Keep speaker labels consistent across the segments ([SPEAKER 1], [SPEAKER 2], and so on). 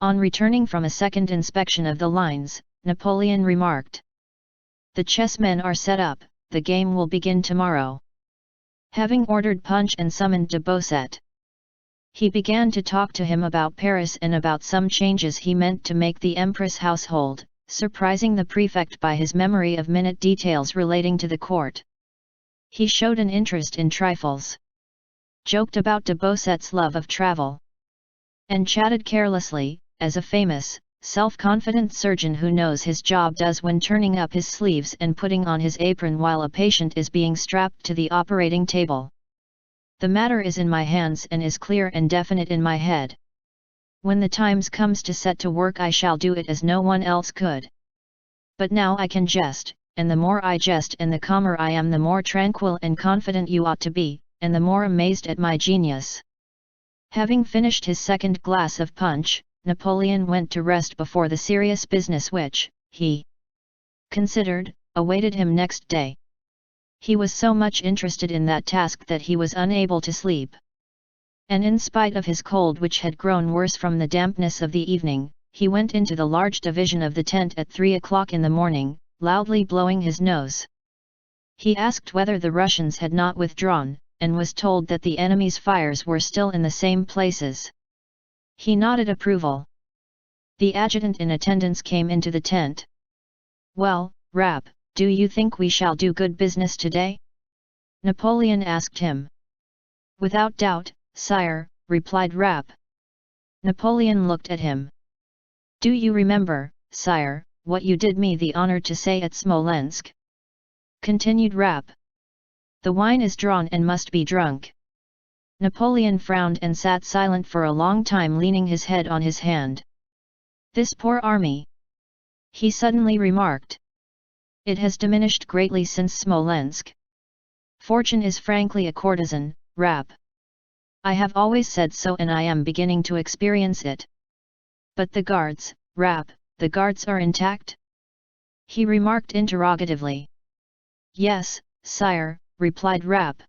[SPEAKER 1] On returning from a second inspection of the lines, Napoleon remarked, "The chessmen are set up, the game will begin tomorrow." Having ordered punch and summoned de Beausset, he began to talk to him about Paris and about some changes he meant to make the Empress household, surprising the prefect by his memory of minute details relating to the court. He showed an interest in trifles, joked about de Beauset's love of travel, and chatted carelessly, as a famous, self-confident surgeon who knows his job does when turning up his sleeves and putting on his apron while a patient is being strapped to the operating table. "The matter is in my hands and is clear and definite in my head. When the times comes to set to work I shall do it as no one else could. But now I can jest, and the more I jest and the calmer I am the more tranquil and confident you ought to be, and the more amazed at my genius." Having finished his second glass of punch, Napoleon went to rest before the serious business which, he considered, awaited him next day. He was so much interested in that task that he was unable to sleep. And in spite of his cold which had grown worse from the dampness of the evening, he went into the large division of the tent at 3 o'clock in the morning, loudly blowing his nose. He asked whether the Russians had not withdrawn, and was told that the enemy's fires were still in the same places. He nodded approval. The adjutant in attendance came into the tent. "Well, Rapp, do you think we shall do good business today?" Napoleon asked him. "Without doubt, sire," replied Rapp. Napoleon looked at him. "Do you remember, sire, what you did me the honor to say at Smolensk?" continued Rapp. "The wine is drawn and must be drunk." Napoleon frowned and sat silent for a long time, leaning his head on his hand. "This poor army," he suddenly remarked. "It has diminished greatly since Smolensk. Fortune is frankly a courtesan, Rapp. I have always said so and I am beginning to experience it." "But the guards, Rapp, the guards are intact?" he remarked interrogatively. "Yes, sire," replied Rapp.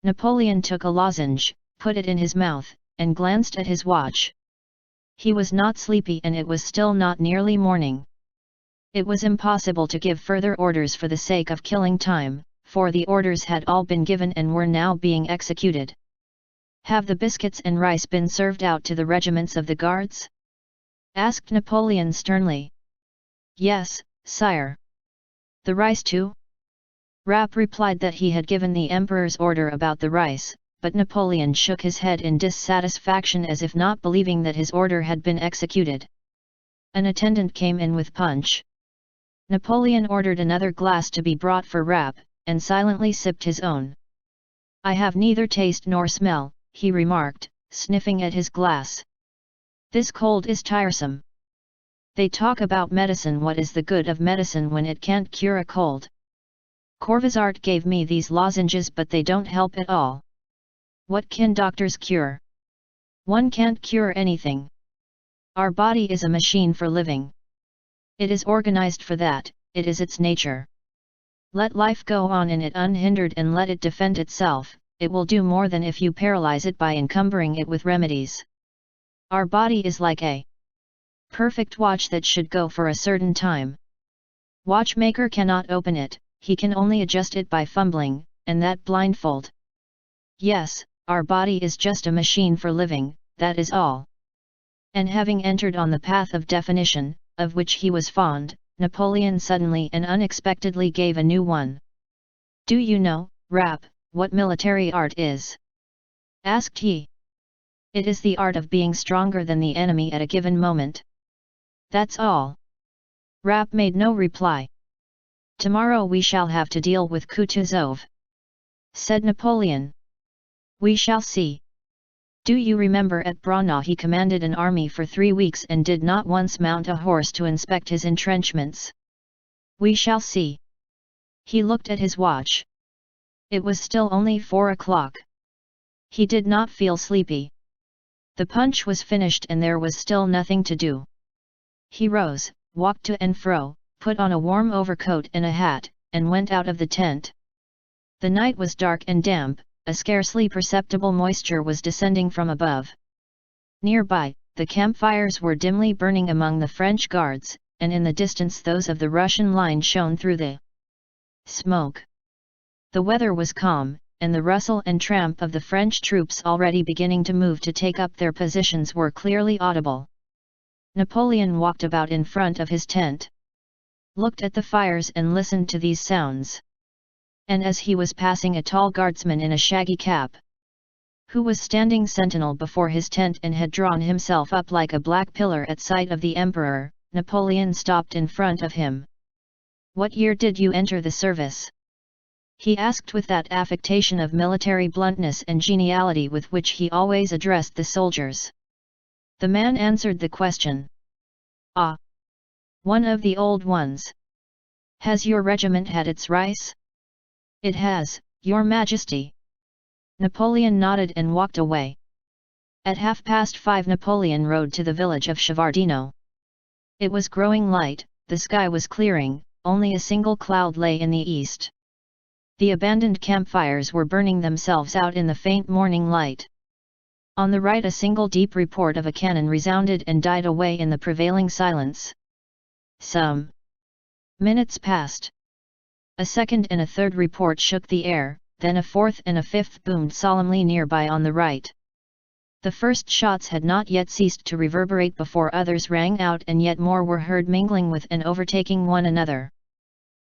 [SPEAKER 1] Napoleon took a lozenge, put it in his mouth, and glanced at his watch. He was not sleepy and it was still not nearly morning. It was impossible to give further orders for the sake of killing time, for the orders had all been given and were now being executed. "Have the biscuits and rice been served out to the regiments of the guards?" asked Napoleon sternly. "Yes, sire." "The rice too?" Rapp replied that he had given the emperor's order about the rice, but Napoleon shook his head in dissatisfaction as if not believing that his order had been executed. An attendant came in with punch. Napoleon ordered another glass to be brought for Rapp, and silently sipped his own. "I have neither taste nor smell," he remarked, sniffing at his glass. "This cold is tiresome. They talk about medicine. What is the good of medicine when it can't cure a cold? Corvisart gave me these lozenges but they don't help at all. What can doctors cure? One can't cure anything. Our body is a machine for living. It is organized for that, it is its nature. Let life go on in it unhindered and let it defend itself, it will do more than if you paralyze it by encumbering it with remedies. Our body is like a perfect watch that should go for a certain time. Watchmaker cannot open it, he can only adjust it by fumbling, and that blindfold. Yes, our body is just a machine for living, that is all." And having entered on the path of definition, of which he was fond, Napoleon suddenly and unexpectedly gave a new one. "Do you know, Rapp, what military art is?" asked he. "It is the art of being stronger than the enemy at a given moment. That's all." Rapp made no reply. "Tomorrow we shall have to deal with Kutuzov," said Napoleon. "We shall see. Do you remember at Braunau he commanded an army for 3 weeks and did not once mount a horse to inspect his entrenchments? We shall see." He looked at his watch. It was still only 4 o'clock. He did not feel sleepy. The punch was finished and there was still nothing to do. He rose, walked to and fro, put on a warm overcoat and a hat, and went out of the tent. The night was dark and damp, a scarcely perceptible moisture was descending from above. Nearby, the campfires were dimly burning among the French guards, and in the distance those of the Russian line shone through the smoke. The weather was calm, and the rustle and tramp of the French troops already beginning to move to take up their positions were clearly audible. Napoleon walked about in front of his tent, looked at the fires and listened to these sounds. And as he was passing a tall guardsman in a shaggy cap, who was standing sentinel before his tent and had drawn himself up like a black pillar at sight of the emperor, Napoleon stopped in front of him. "What year did you enter the service?" he asked with that affectation of military bluntness and geniality with which he always addressed the soldiers. The man answered the question. "Ah! One of the old ones. Has your regiment had its rice?" "It has, your Majesty." Napoleon nodded and walked away. At 5:30 Napoleon rode to the village of Shavardino. It was growing light, the sky was clearing, only a single cloud lay in the east. The abandoned campfires were burning themselves out in the faint morning light. On the right a single deep report of a cannon resounded and died away in the prevailing silence. Some minutes passed. A second and a third report shook the air, then a fourth and a fifth boomed solemnly nearby on the right. The first shots had not yet ceased to reverberate before others rang out, and yet more were heard mingling with and overtaking one another.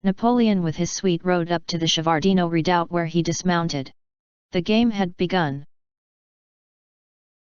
[SPEAKER 1] Napoleon with his suite rode up to the Shavardino redoubt where he dismounted. The game had begun.